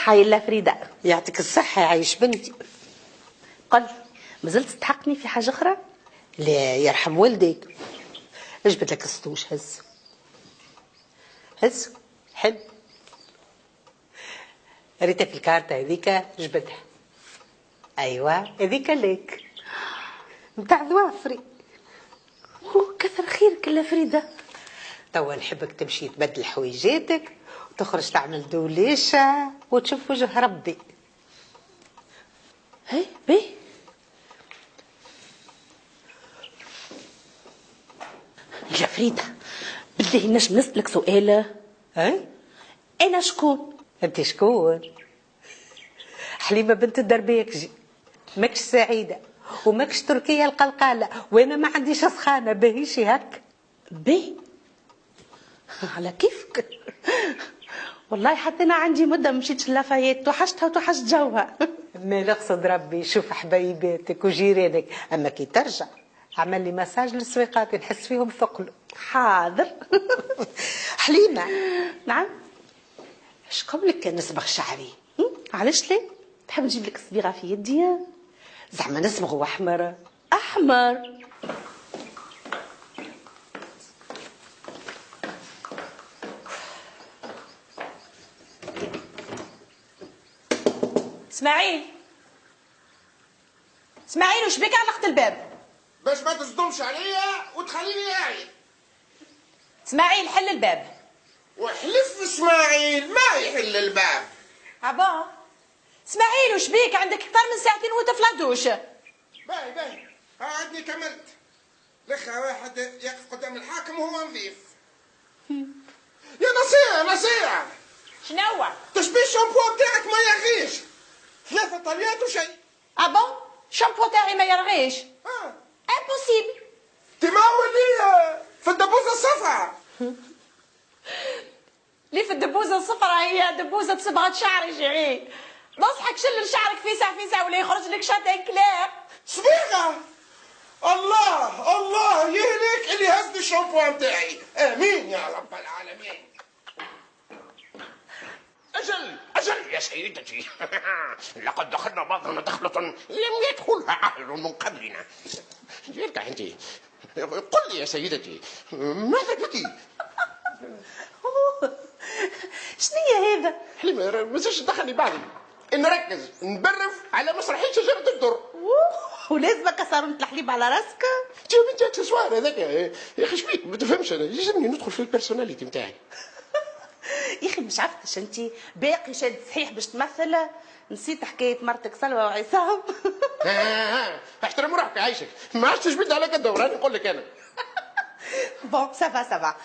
الصحة يا فريدة. يعطيك الصحة يعيش بنتي. قل مازلت تستحقني في حاجة أخرى؟ لا يرحم والديك. جبت لك السطوش، هز هز حل. ريتها في الكارتة هذيك جبتها. أيوة هذيك ليك متاع ذوافري. كثر خيرك يا فريدة. توا نحبك تمشي تبدل حويجاتك وتخرج تعمل دوليشة وتشوف وجه ربي. هي بيه يا فريدة، بالله نجم نسألك سؤال؟ هاي أنا شكون؟ انت شكون؟ حليمة بنت الدربيكجي. ماكش سعيدة وماكش تركيا القلقالة، وانا ما عنديش سخانة باهيشي هك. بيه على كيفك. والله حتى انا عندي مده مشيتش لافايت، توحشتها وتوحشت جوها. ما نقصد ربي شوف حبايباتك وجيرانك، اما كي ترجع عمل لي مساج للسويقات نحس فيهم ثقل. حاضر. حليمة. نعم. اش قولك كان نصبغ شعري؟ علاش ليه؟ تحب نجيب لك صبيغه في يدي؟ زعما نصبغه احمر. احمر. اسماعيل، اسماعيل وش بك علقت الباب؟ باش ما تصدمش عليا وتخليني قاعد. اسماعيل حل الباب. وحلف اسماعيل ما يحل الباب. عبا اسماعيل وش بيك؟ عندك اكثر من ساعتين وانت في لادوش. باهي عادني كملت. لخا واحد يقف قدام الحاكم وهو نظيف. يا نصيع شنو؟ تشبيه الشامبو بتاعك ما يغيش. 3 طليات وشيء. عبا شامبو تاعي ما يرغيش. امبوسيبل. تماولي في الدبوزة الصفراء. ليه في الدبوزة الصفراء؟ هي دبوزة صبغة شعري شعري. نصحك شلل شعرك في ساعة ولا يخرج لك شاتين كلاب. صبيغة. الله يهلك اللي هز الشامبو نتاعي. امين يا رب العالمين. أجل يا سيدتي. لقد دخلنا بعضنا دخلة لم يدخلها أحد من قبلنا. ارجع أنت. قل لي يا سيدتي ماذا بك؟ شنو هذا؟ حليمة ما تنساش تدخلني بعدي. نركز نبرف على مسرحية شجرة الدر. ولازمك صار الحليب على راسك؟ انت يا بنتي اكسسوار هذاك يا اخي. شبيك ما تفهمش؟ انا يلزمني ندخل في البيرسوناليتي نتاعي. يا اخي مش عرفتش انت باقي شاد صحيح باش تمثل؟ نسيت حكايه مرتك سلوى وعصام. احترم روحك عايشك. ما عادش تجبد على قد راني نقول لك انا. بون سافا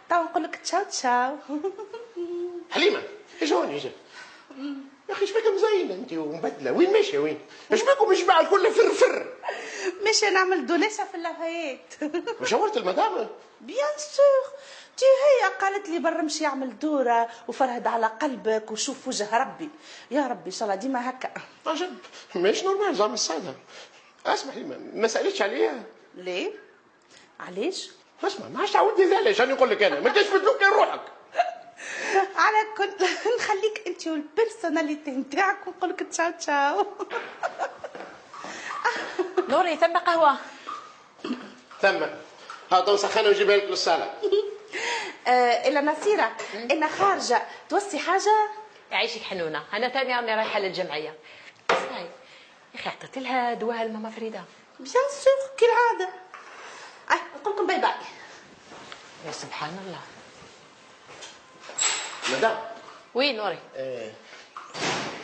تو نقول لك تشاو تشاو. حليمه ايش هون يا اخي؟ شبيك مزينه انت ومبدله؟ وين ماشيه وين؟ ايش بيكم مجمع الكل فرفر؟ ماشي نعمل دوليشه في اللافايت. وشاورت المدام؟ بيان سور. تي هي قالت لي برا مشي يعمل دوره وفرهد على قلبك وشوف وجه ربي. يا ربي ان شاء الله ديما هكا. عجب مش نورمال زعما الساده. اسمع حليمه ما سالتش عليا. ليه؟ علاش؟ اسمع ما عادش تعودني ذلك. انا نقول لك انا ما تجيش تلوكي روحك. على كل نخليك انت والبيرسوناليتي نتاعك ونقول لك تشاو تشاو. نوري ثم قهوه. ثم هاتوا سخانه ونجيبها لك للصاله. إلا نصيرة إنا خارجة توصي حاجة؟ يعيشك حنونه. انا ثاني راني رايحه للجمعيه. اسمعي يا اخي عطيت لها دواها لماما فريده. بيان سور كالعادة. نقول لكم باي باي. يا سبحان الله. مدام. وين نوري؟ يا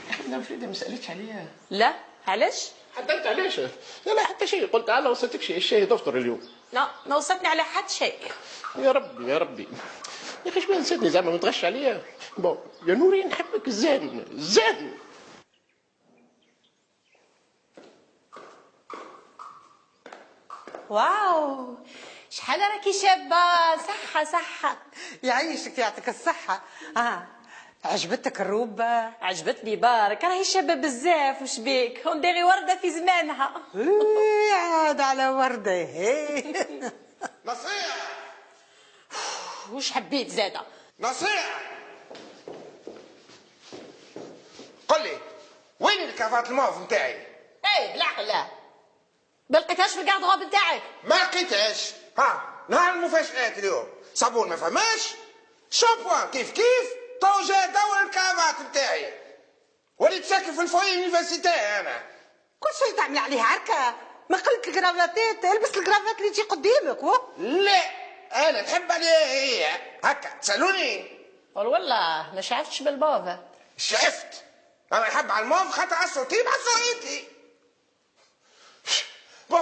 اخي مدام فريده ما سالتش عليا. لا علاش؟ حتى انت علاش؟ لا حتى شيء. قلت تعال وصلتك شيء. الشاي دفتر اليوم. لا ما وصلتني على حد شيء. يا ربي يا اخي شويه نسيتني زعما ما تغش عليا. بون يا نوري نحبك زين. واو شحال راكي شابه. صحه. يعيشك يعطيك الصحة. عجبتك الروبة؟ عجبتني بارك. راهي شابه بزاف. وش بيك؟ ونديري ورده في زمانها. عاد على وردة. نصيع. وش حبيت زاده؟ نصيع. الكافات الموف نتاعي. ايه بالعقل ما لقيتهاش في الكاردروب نتاعك. ما لقيتهاش. ها نهار المفاجآت اليوم، صابون ما فماش، شامبوان كيف تو جا دور الكافات نتاعي. وليت ساكن في الفوي يونيفرسيتي انا. كل شيء تعمل عليه هكا، ما قلت الكرافاتات البس الكرافات اللي تجي قدامك. لا انا نحب عليها هي هكا. تسالوني قول والله ما شعفتش بالبوفا. شفت انا نحب على الموف خاطر عالصوتي بعالصوتي. بون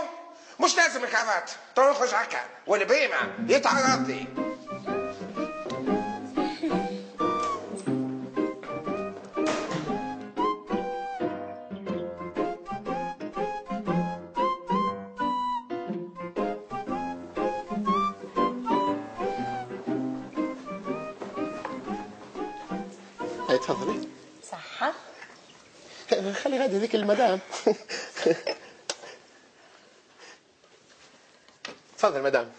مش لازم الكافات تو نخرج هكا والبيمة يتعرض لي. هاي تفضلي. صحة. خلي غادي ذيك المدام. تفضل مدام.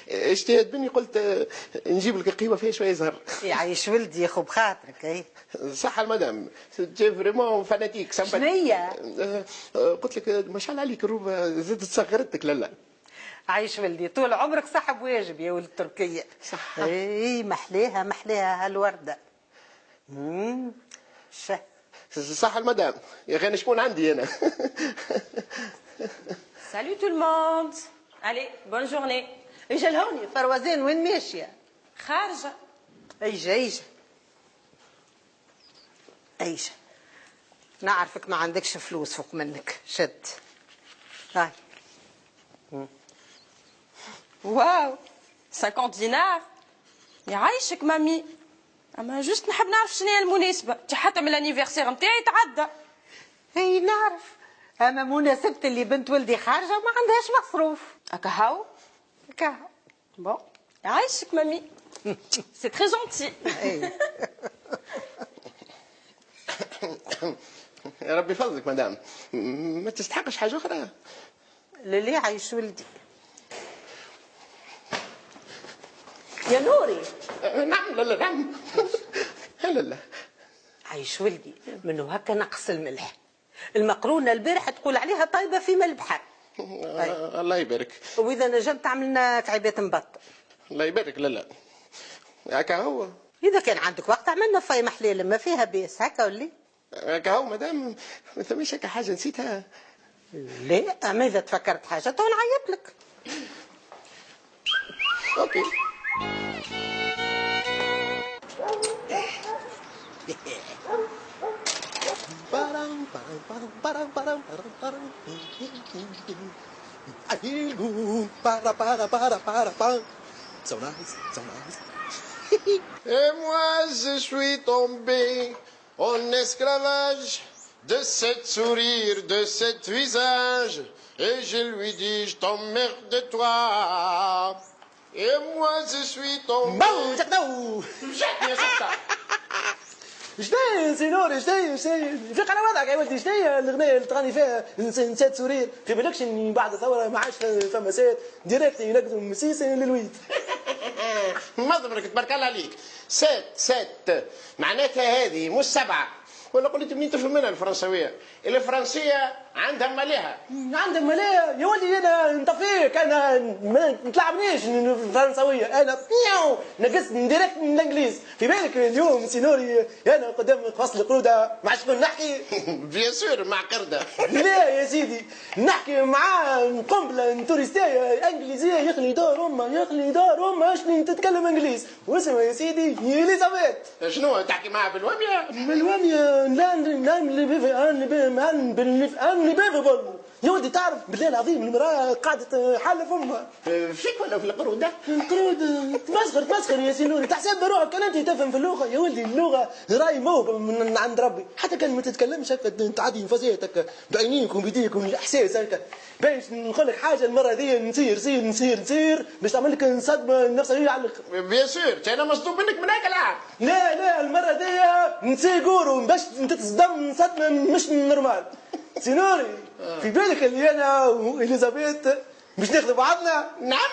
اجتهد بني قلت نجيب لك قهوه فيها شويه زهر. يعيش ولدي يا خو بخاطرك. اي صح المدام تجي فريمون فاناتيك شنية؟ قلت لك ما شاء الله عليك الروبه زدت صغرتك. لا عايش ولدي طول عمرك صاحب واجب يا ولد تركيا. صح. اي محليها هالورده. صح المدام. يا اخي انا شكون عندي انا. Salut tout le monde. Allez, bonne journée. اجا لهوني فروزين وين ماشيه؟ خارجة. ايجا نعرفك ما عندكش فلوس فوق منك. شد هاي. واو 50 دينار يعيشك مامي. اما جوست نحب نعرف شنو هي المناسبة. انت حتى من الانيفرسير نتاعي تعدى. اي نعرف، اما مناسبة اللي بنت ولدي خارجة ما عندهاش مصروف. هاو كاهو. بون يعيشك مامي. سي تري جونتي. يا ربي يفضلك مدام، ما تستحقش حاجه اخرى. للي عايش ولدي يا نوري. نعم. لا نعم. لا عايش ولدي منو هكا نقص الملح. المقرونة البارح تقول عليها طيبة في ماء البحر. الله يبارك. واذا نجمت عملنا كعيبات مبط. الله يبارك. لا هكا هو. اذا كان عندك وقت عملنا فاي محليل ما فيها بيس هكا ولا هكا هو مدام. ما ثماش هكا حاجه نسيتها. لا اما اذا تفكرت حاجه تو نعيط لك. اوكي. So nice. Et moi je suis tombé en esclavage de cette sourire, de cet visage, et je lui dis je t'emmerde de toi. Et moi je suis tombé. جاتني يا ستا. جداي سينوري جداي فيق على وضعك يا ولدي. جداي الاغنيه اللي تغني فيها نسيت سورير في بالكش اني بعد الثوره ما عادش فما سات ديريكت ينقزوا من مسيسه للويد. مضمرك تبارك الله عليك. ست معناتها هذه مش 7. ولا قلت منين تفهم منها الفرنسويه؟ الفرنسيه عندها مليها. عندهم ملايا يا ولدي. انا نطفيك انا ما نتلعبنيش الفرنسويه. انا نقصت ديريكت من الانجليز. في بالك اليوم سينوري انا قدام فصل قروده مع شكون نحكي؟ بيان سور مع قرده. لا يا سيدي نحكي مع قنبله تورستيه انجليزيه يخلي دار امها شنو تتكلم انجليز واسمها يا سيدي اليزابيث. شنو تحكي معها بالواميه؟ بالواميه لا انبيفبل يا ولدي. تعرف بالله العظيم المراه قاعده حاله في امها. فيك ولا في القروده؟ القرود تمسخر يا سينوري. تحسب روحك كان انت تفهم في اللغه يا ولدي. اللغه راي موهبه من عند ربي. حتى كان ما تتكلمش هكا تعدي نفسيتك بعينيك وبيديك والاحساس هكا. باش نقول لك حاجه المره دي نسير باش تعمل لك صدمه نفسيه على بيان سور. انا مصدوم منك من هيك العام. لا المره دي نسيقورو باش تتصدم صدمه مش نورمال. سينوري في بالك اللي انا واليزابيث باش ناخذ بعضنا. نعم.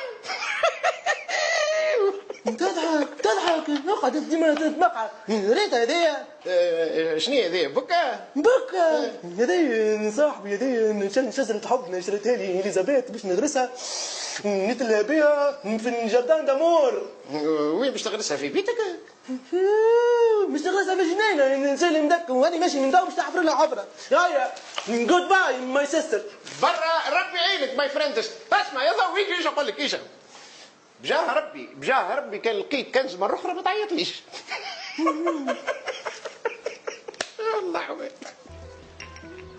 تضحك اقعد ديما تتبقع ريت هذايا. شنو هذا بكا؟ بكا هذايا صاحبي، هذايا شجرة حب نشرتها لي اليزابيث باش ندرسها نتلها بها في الجردان دامور. وين باش تغرسها في بيتك؟ مش تغرسها في الجنينة نسلم دك وهاني ماشي من داو باش تحفر لها حفرة. هيا جود باي ماي سيستر. برا ربي عينك ماي فريندز. اسمع يا ضوي ايش اقول لك ايش بجاه ربي كان لقيت كنز مرة أخرى ما تعيطليش. والله وين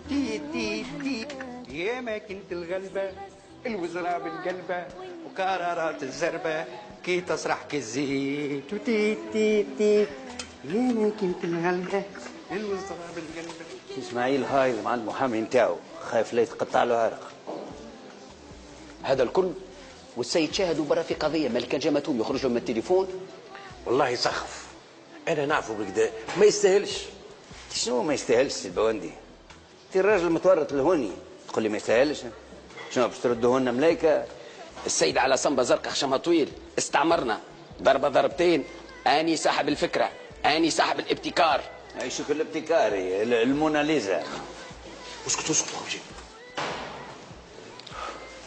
تي تي تي يا ماكينة الغلبة الوزراء بالقلبة وقرارات الزربة كي تصرح كالزيت وتي تي تي يا ماكينة الغلبة الوزراء بالقلبة. اسماعيل هايض مع المحامي نتاعو خايف لا يتقطع له عرق. هذا الكل والسيد شاهدوا برا في قضيه ملكه جامتهم يخرج لهم من التليفون. والله يسخف، انا نعرفه بالكدا ما يستاهلش. شنو ما يستاهلش سي البواندي؟ انت الراجل متورط لهوني تقول لي ما يستاهلش؟ شنو باش تردوه لنا ملايكه؟ السيد على صنبه زرقاء خشمها طويل، استعمرنا ضربه ضربتين، اني صاحب الفكره، اني صاحب الابتكار. اي شكل الابتكاري الموناليزا. اسكت اسكت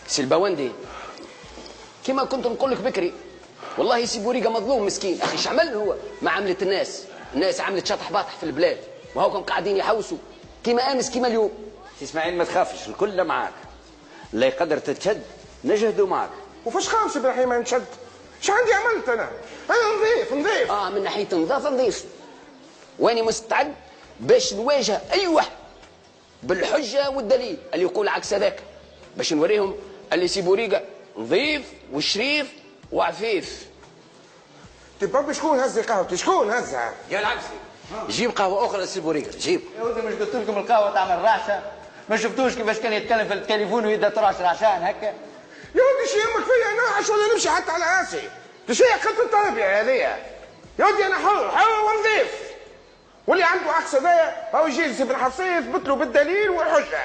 سي البواندي كما كنت نقول لك بكري، والله سي بوريقه مظلوم مسكين، اخي ايش عمل هو؟ ما عملت الناس عملت شطح باطح في البلاد، وهاكم قاعدين يحوسوا كيما امس كيما اليوم. اسماعيل ما تخافش الكل معاك، لا يقدر تتشد نجهدوا معاك. وفاش خامس ابراهيم نشد؟ اش عندي عملت انا نظيف. من ناحيه نظيف، واني مستعد باش نواجه اي واحد بالحجه والدليل اللي يقول عكس هذاك، باش نوريهم اللي سي بوريقه نظيف وشريف وعفيف. تبقى شكون هز قهوتي؟ شكون هزها؟ يا العكسي جيب قهوه اخرى لسي بوريقه جيب. يا ودي مش قلت لكم القهوة تعمل رعشة؟ ما شفتوش كيفاش كان يتكلم في التليفون ويدا تراش رعشان هكا؟ يا ودي شي يمك فيا انا عاش ولا نمشي حتى على راسي؟ شي قلت التربيه هذيا؟ يا ودي انا حر ونظيف، واللي عنده عكس هذايا هو يجي لسي بن حفصيه يثبت له بالدليل والحجه.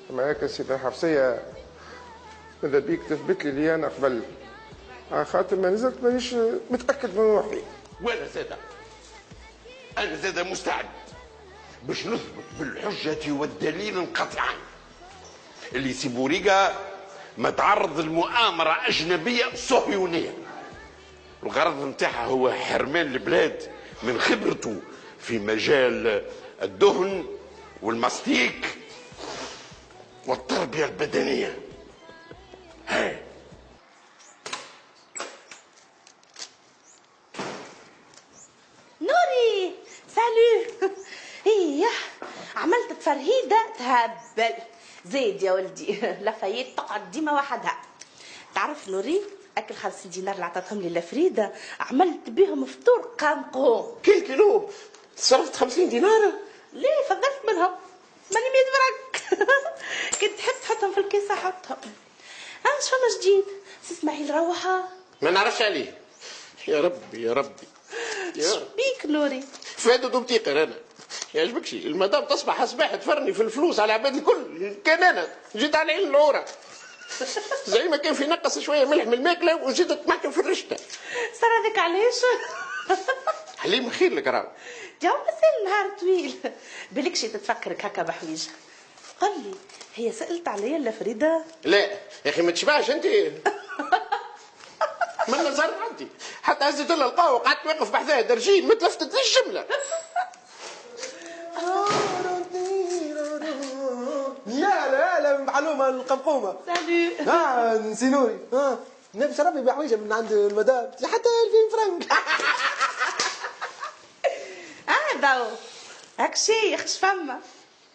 اما هيك سي بن حفصيه ماذا بيك تثبت لي انا قبل، على خاطر ما نزلت مانيش متاكد من روحي. أنا زاد مستعد باش نثبت بالحجة والدليل انقطعا اللي سي بوريقة متعرض لمؤامرة أجنبية صهيونية، الغرض نتاعها هو حرمان البلاد من خبرته في مجال الدهن والماستيك والتربية البدنية. هاي نوري سالو. ايه عملت تفرهيدة تهبل زيد يا ولدي. لافايت تقعد ديما وحدها. تعرف نوري اكل 50 دينار اللي عطاتهم لي لفريدة عملت بهم فطور قامقوم. كيلو صرفت 50 دينار؟ ليه فضلت منهم ماني 100 برك. كنت تحب تحطهم في الكيسة حطهم. اش فما جديد؟ سي اسماعيل روحة ما نعرفش عليه. يا ربي يا ربي يا ربي. بيك نوري فادو دوبتيقر انا يعجبكش المدام تصبح صباح تفرني في الفلوس على عباد الكل. كان انا جيت على عين العوره زي ما كان في نقص شويه ملح من الماكله وجيت تمحكم في الرشته. صار هذاك علاش؟ حليم خير لك راهو. جو مازال نهار طويل. بالك شي تتفكرك هكا بحويجه. قل لي هي سألت عليا الا فريده؟ لا يا اخي ما تشبعش انت. من نظر عندي حتى هزت لها القهوه وقعدت واقف بحذاها درجين ما تلفتت الجمله. لا معلومه القمقومه. سالو. نسي نوري نبي شربي بحويجه من عند المدام حتى 2000 فرنك. داو هاك شي يخش فما.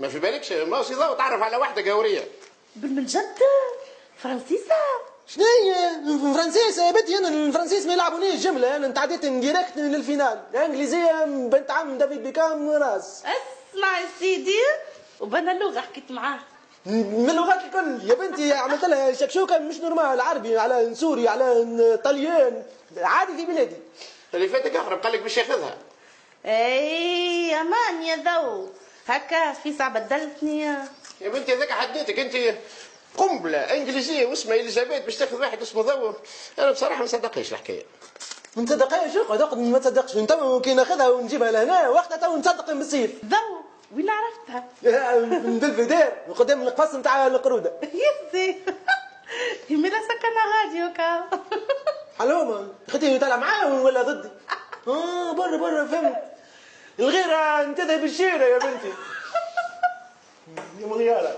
ما في بالكش ما سي ضو تعرف على واحده قوريه بالمنجد فرنسيسه. شنيا فرنسيس يا بنتي؟ انا الفرنسيس ما يلعبونيش جمله، انا تعديت ديريكت للفينال. الانجليزيه بنت عم دافيد بيكام راس. اسمع يا سيدي وبنا اللغه حكيت معاه من اللغات الكل يا بنتي، عملت لها شكشوكه مش نورمال، عربي على سوري على طليان عادي في بلادي. اللي فاتك اقرب قال لك باش ياخذها. اي امان يا ذو هكا في ساعه بدلتني يا بنتي هذاك حديتك انت قنبله انجليزيه واسمها اليزابيث باش تاخذ واحد اسمه ذو. انا بصراحه ما صدقيش الحكايه. نصدق اي شو قد ما تصدقش انت كي ناخذها ونجيبها لهنا وقتها تو نصدق بالسيف ضو وين عرفتها؟ من بالفدار وقدام القفص نتاع القروده يزي يمي لا سكنها غادي وكا حلومه خديني طالع معايا ولا ضدي؟ برا فهمت الغيره انتدى بالشيره يا بنتي يا مغياله